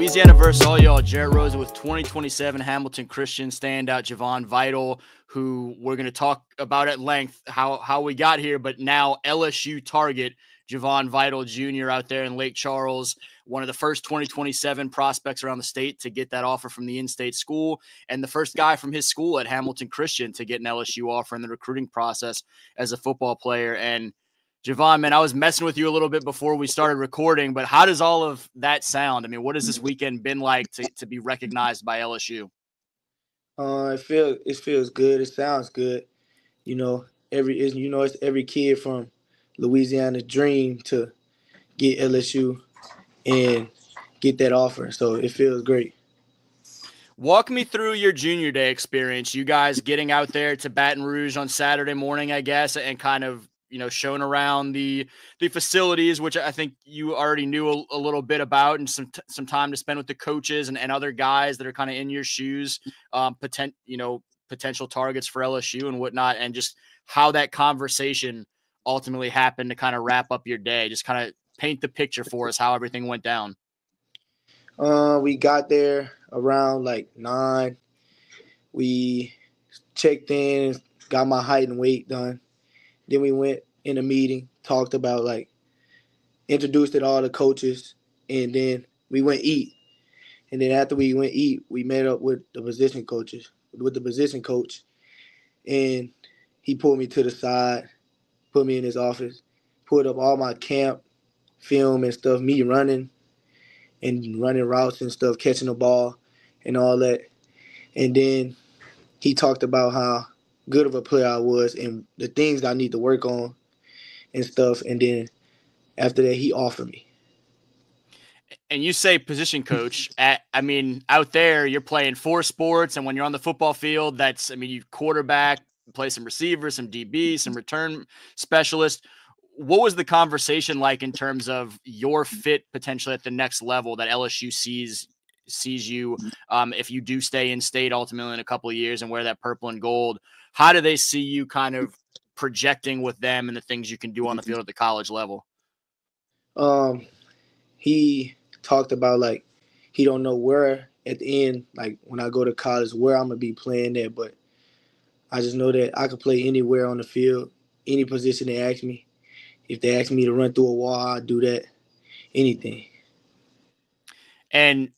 Louisiana versus all y'all. Jarrett Rosa with 2027 Hamilton Christian standout Javon Vital, who we're going to talk about at length how we got here, but now LSU target Javon Vital Jr. out there in Lake Charles, one of the first 2027 prospects around the state to get that offer from the in-state school, and the first guy from his school at Hamilton Christian to get an LSU offer in the recruiting process as a football player. And Javon, man, I was messing with you a little bit before we started recording, but how does all of that sound? I mean, what has this weekend been like to be recognized by LSU? It feels good. It sounds good. It's every kid from Louisiana's dream to get LSU and get that offer. So it feels great. Walk me through your junior day experience. You guys getting out there to Baton Rouge on Saturday morning, I guess, and kind of showing around the facilities, which I think you already knew a little bit about, and some time to spend with the coaches and other guys that are kind of in your shoes, potential targets for LSU and whatnot, and just how that conversation ultimately happened to kind of wrap up your day. Just kind of paint the picture for us how everything went down. We got there around like 9. We checked in, got my height and weight done. Then we went in a meeting, talked about introduced it all the coaches, and then we went eat. And then after we went eat, we met up with the position coach, and he pulled me to the side, put me in his office, pulled up all my camp film and stuff, me running routes and stuff, catching the ball and all that. And then he talked about how good of a player I was and the things I need to work on and stuff. And then after that, he offered me. And you say position coach. Out there, you're playing 4 sports, and when you're on the football field, you quarterback, play some receiver, some DB, some return specialist. What was the conversation like in terms of your fit potentially at the next level that LSU sees you if you do stay in state ultimately in a couple of years and wear that purple and gold? How do they see you kind of projecting with them and the things you can do on the field at the college level? He talked about he don't know where at the end, when I go to college, where I'm gonna be playing at, but I just know that I could play anywhere on the field, any position they ask me. If they ask me to run through a wall, I'll do that. Anything. And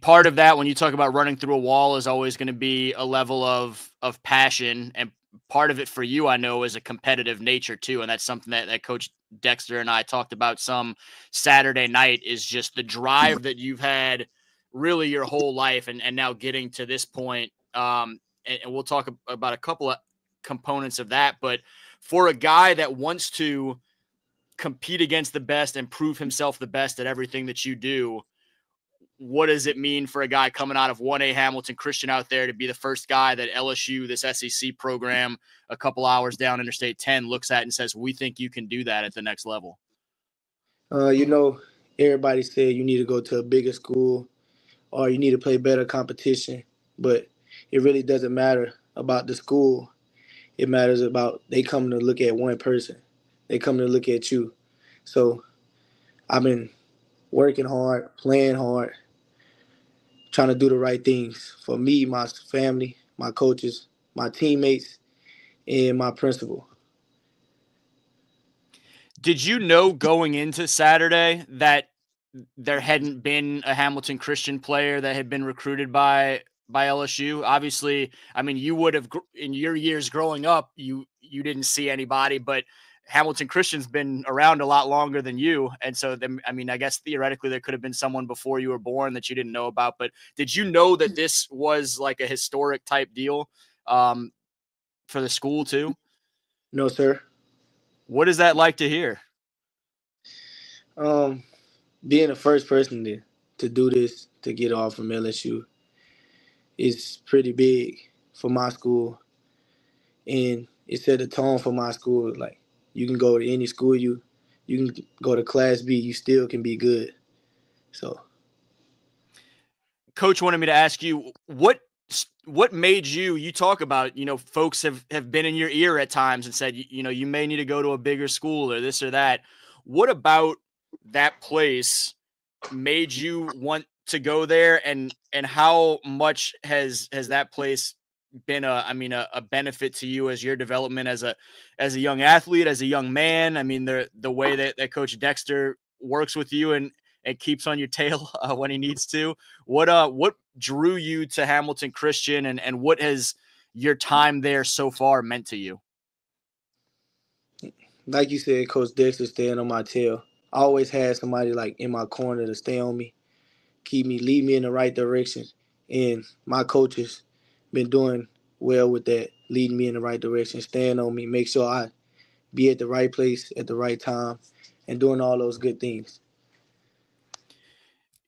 part of that when you talk about running through a wall is always going to be a level of passion, and part of it for you, I know, is a competitive nature too. And that's something that Coach Dexter and I talked about some Saturday night, is just the drive that you've had really your whole life, and now getting to this point. And we'll talk about a couple of components of that, but for a guy that wants to compete against the best and prove himself the best at everything that you do, what does it mean for a guy coming out of 1A Hamilton Christian out there to be the first guy that LSU, this SEC program, a couple hours down Interstate 10, looks at and says, we think you can do that at the next level? Everybody said you need to go to a bigger school or you need to play better competition, but it really doesn't matter about the school. It matters about they come to look at one person. They come to look at you. So I've been working hard, playing hard, trying to do the right things for me, my family, my coaches, my teammates, and my principal. Did you know going into Saturday that there hadn't been a Hamilton Christian player that had been recruited by LSU? Obviously, you would have, in your years growing up, you didn't see anybody, but Hamilton Christian's been around a lot longer than you. And so then, I guess theoretically there could have been someone before you were born that you didn't know about, but did you know that this was like a historic type deal for the school too? No, sir. What is that like to hear? Being the first person to do this, to get off from LSU, is pretty big for my school. And it set a tone for my school. You can go to any school, you can go to Class B, you still can be good. So Coach wanted me to ask you, what made you talk about, folks have been in your ear at times and said, you may need to go to a bigger school or this or that. What about that place made you want to go there, and how much has that place been a benefit to you as your development as a young athlete, as a young man? I mean, the way that Coach Dexter works with you and keeps on your tail when he needs to. What drew you to Hamilton Christian, and what has your time there so far meant to you? Like you said, Coach Dexter staying on my tail. I always had somebody like in my corner to stay on me, keep me, lead me in the right direction. And my coaches been doing well with that, leading me in the right direction, staying on me, make sure I be at the right place at the right time, and doing all those good things.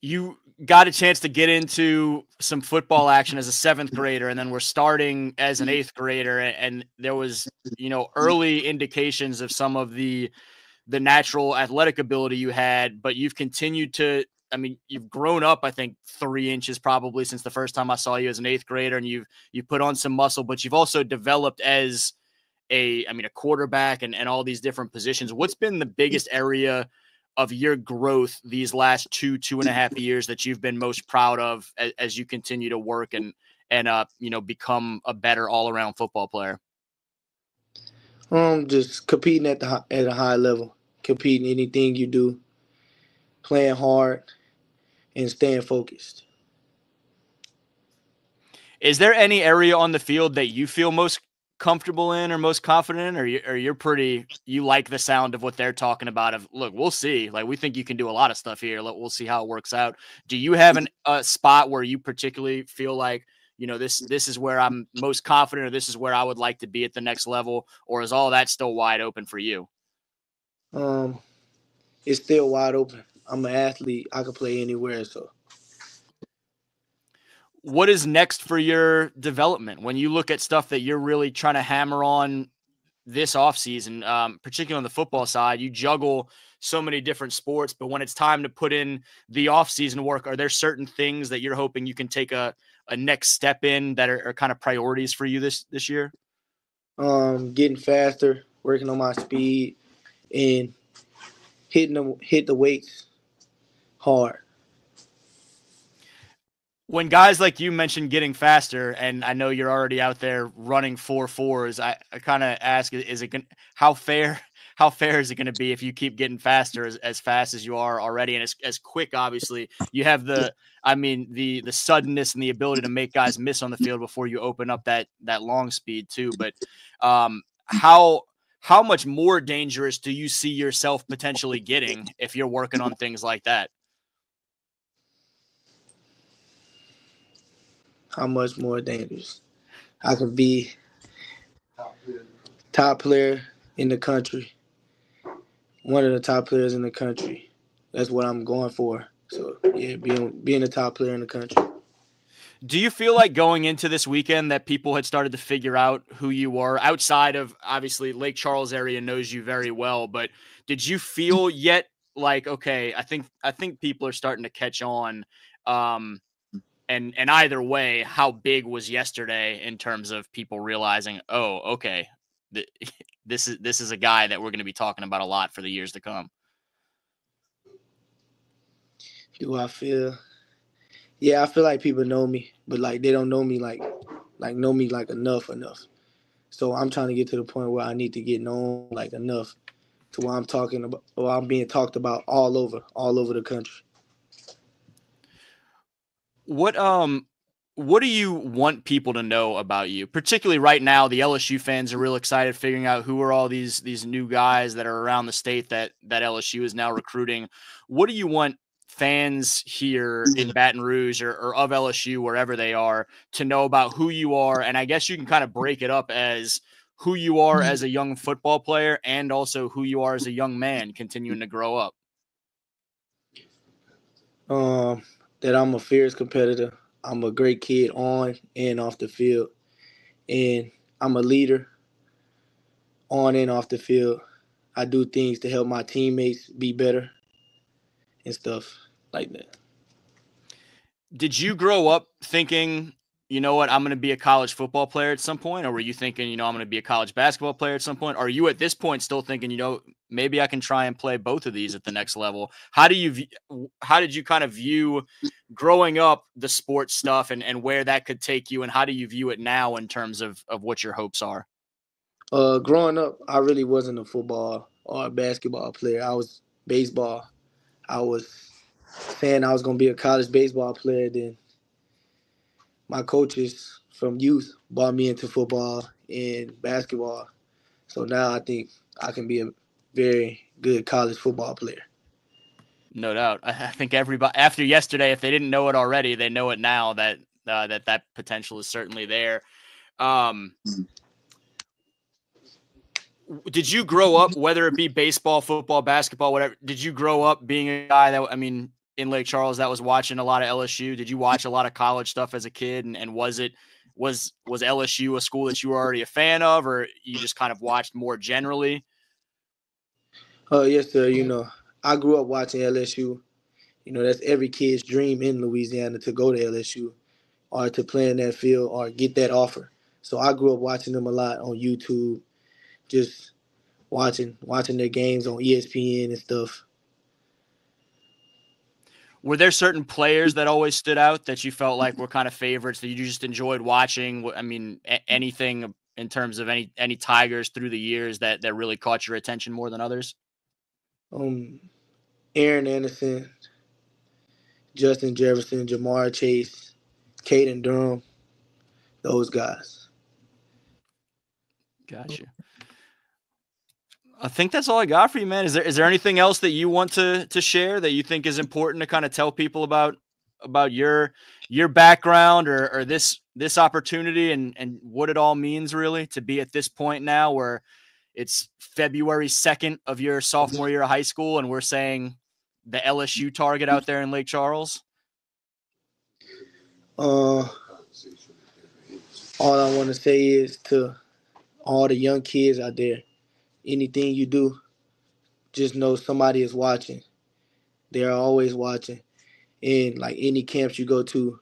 You got a chance to get into some football action as a seventh grader, and then we're starting as an eighth grader, and there was early indications of some of the natural athletic ability you had, but you've continued to. I mean, you've grown up, I think, 3 inches probably since the first time I saw you as an eighth grader, and you've put on some muscle, but you've also developed as a quarterback and all these different positions. What's been the biggest area of your growth these last 2.5 years that you've been most proud of as you continue to work and become a better all around football player? Just competing at a high level, competing anything you do, playing hard, and staying focused. Is there any area on the field that you feel most comfortable in or most confident in, or you like the sound of what they're talking about of, look, we'll see. Like, we think you can do a lot of stuff here. We'll see how it works out. Do you have a spot where you particularly feel like, this is where I'm most confident, or this is where I would like to be at the next level, or is all that still wide open for you? Um, it's still wide open. I'm an athlete. I can play anywhere. So What is next for your development when you look at stuff that you're really trying to hammer on this offseason, particularly on the football side? You juggle so many different sports, but when it's time to put in the offseason work, are there certain things that you're hoping you can take a next step in that are kind of priorities for you this year? getting faster, working on my speed, and hit the weights hard. When guys like you mentioned getting faster, and I know you're already out there running 4.4s, I kind of ask, is it going how fair is it going to be if you keep getting faster as fast as you are already, and as quick? Obviously, you have the suddenness and the ability to make guys miss on the field before you open up that long speed too. But how much more dangerous do you see yourself potentially getting if you're working on things like that? How much more dangerous? I can be top player in the country, one of the top players in the country. That's what I'm going for. So yeah, being a top player in the country. Do you feel like going into this weekend that people had started to figure out who you were outside of, obviously, Lake Charles area knows you very well, but did you feel yet like, okay, I think people are starting to catch on? And either way, how big was yesterday in terms of people realizing, oh, okay, th- this is a guy that we're going to be talking about a lot for the years to come? Do I feel? Yeah, I feel like people know me, but like they don't know me like know me like enough. So I'm trying to get to the point where I need to get known like enough to where I'm talking about, or I'm being talked about all over the country. What what do you want people to know about you? Particularly right now, the LSU fans are real excited figuring out who are all these new guys that are around the state that LSU is now recruiting. What do you want fans here in Baton Rouge or of LSU, wherever they are, to know about who you are? And I guess you can kind of break it up as who you are as a young football player and also who you are as a young man continuing to grow up. Um, that I'm a fierce competitor. I'm a great kid on and off the field, and I'm a leader on and off the field. I do things to help my teammates be better and stuff like that. Did you grow up thinking you know what, I'm going to be a college football player at some point? Or were you thinking, you know, I'm going to be a college basketball player at some point? Or are you at this point still thinking, you know, maybe I can try and play both of these at the next level? How did you kind of view growing up the sports stuff and where that could take you? And how do you view it now in terms of what your hopes are? Growing up, I really wasn't a football or a basketball player. I was baseball. I was saying I was gonna be a college baseball player. Then my coaches from youth brought me into football and basketball. So now I think I can be a very good college football player. No doubt. I think everybody after yesterday, if they didn't know it already, they know it now that that potential is certainly there. Um, did you grow up, whether it be baseball, football, basketball, whatever? Did you grow up being a guy that, I mean, in Lake Charles that was watching a lot of LSU? Did you watch a lot of college stuff as a kid? And was LSU a school that you were already a fan of, or you just kind of watched more generally? Yes, sir. You know, I grew up watching LSU. You know, that's every kid's dream in Louisiana to go to LSU or to play in that field or get that offer. So I grew up watching them a lot on YouTube, just watching their games on ESPN and stuff. Were there certain players that always stood out that you felt like were kind of favorites that you just enjoyed watching? I mean, anything in terms of any Tigers through the years that really caught your attention more than others? Um, Aaron Anderson, Justin Jefferson, Jamar Chase, Caden Durham, those guys. Gotcha. I think that's all I got for you, man. Is there anything else that you want to share that you think is important to kind of tell people about your background or this opportunity and what it all means really to be at this point now where it's February 2nd of your sophomore year of high school and we're saying the LSU target out there in Lake Charles? Uh, all I want to say is to all the young kids out there, anything you do, just know somebody is watching. They're always watching. And like any camps you go to,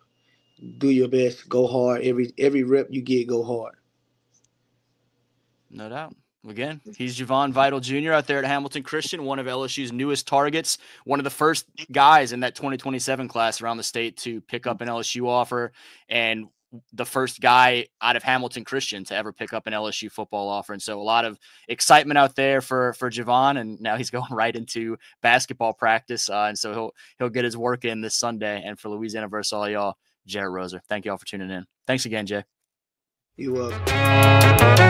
do your best, go hard. Every rep you get, go hard. No doubt. Again, he's Javon Vital Jr. out there at Hamilton Christian, one of LSU's newest targets, one of the first guys in that 2027 class around the state to pick up an LSU offer, and the first guy out of Hamilton Christian to ever pick up an LSU football offer. And so a lot of excitement out there for Javon, and now he's going right into basketball practice. And so he'll get his work in this Sunday. And for Louisiana versus all y'all, Jarrett Roser. Thank you all for tuning in. Thanks again, Jay. You welcome.